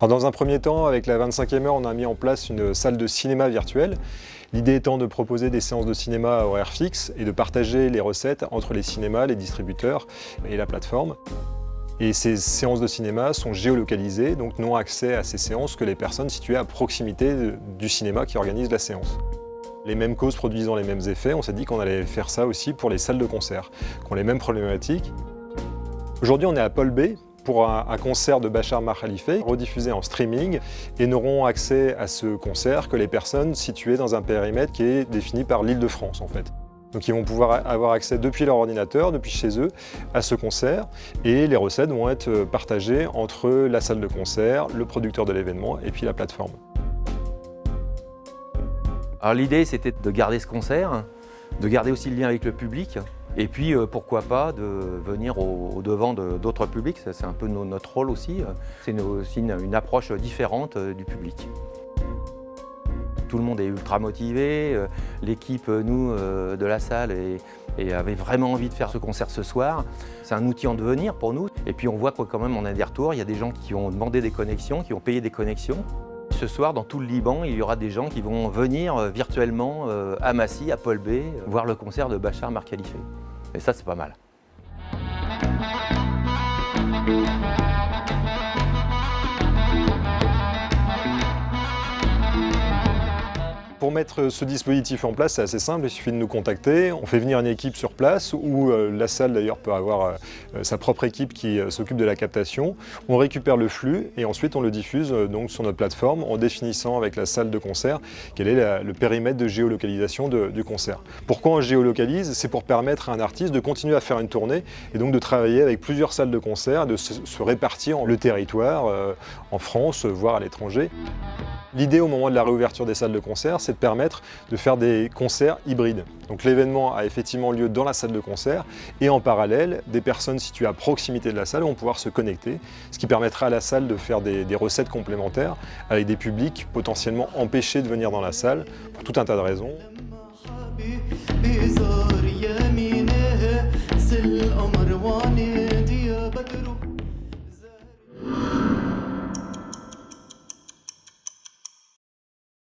Alors dans un premier temps, avec la 25e heure, on a mis en place une salle de cinéma virtuelle. L'idée étant de proposer des séances de cinéma à horaire fixe et de partager les recettes entre les cinémas, les distributeurs et la plateforme. Et ces séances de cinéma sont géolocalisées, donc n'ont accès à ces séances que les personnes situées à proximité du cinéma qui organise la séance. Les mêmes causes produisant les mêmes effets, on s'est dit qu'on allait faire ça aussi pour les salles de concert, qui ont les mêmes problématiques. Aujourd'hui, on est à Paul B pour un concert de Bachar Mar Khalifa, rediffusé en streaming, et n'auront accès à ce concert que les personnes situées dans un périmètre qui est défini par l'Île-de-France en fait. Donc ils vont pouvoir avoir accès depuis leur ordinateur, depuis chez eux, à ce concert, et les recettes vont être partagées entre la salle de concert, le producteur de l'événement et puis la plateforme. Alors l'idée c'était de garder ce concert, de garder aussi le lien avec le public, et puis pourquoi pas de venir au devant d'autres publics, c'est un peu notre rôle aussi, c'est aussi une approche différente du public. Tout le monde est ultra motivé, l'équipe, nous, de la salle, avait vraiment envie de faire ce concert ce soir. C'est un outil en devenir pour nous. Et puis on voit quand même on a des retours, il y a des gens qui ont demandé des connexions, qui ont payé des connexions. Ce soir, dans tout le Liban, il y aura des gens qui vont venir virtuellement à Massy, à Paul B, voir le concert de Bachar Mar Khalifa. Et ça, c'est pas mal. Pour mettre ce dispositif en place, c'est assez simple, il suffit de nous contacter. On fait venir une équipe sur place, ou la salle d'ailleurs peut avoir sa propre équipe qui s'occupe de la captation. On récupère le flux et ensuite on le diffuse donc sur notre plateforme en définissant avec la salle de concert quel est le périmètre de géolocalisation du concert. Pourquoi on géolocalise? C'est pour permettre à un artiste de continuer à faire une tournée et donc de travailler avec plusieurs salles de concert, de se répartir le territoire en France, voire à l'étranger. L'idée au moment de la réouverture des salles de concert, c'est de permettre de faire des concerts hybrides. Donc l'événement a effectivement lieu dans la salle de concert et en parallèle, des personnes situées à proximité de la salle vont pouvoir se connecter, ce qui permettra à la salle de faire des recettes complémentaires avec des publics potentiellement empêchés de venir dans la salle pour tout un tas de raisons.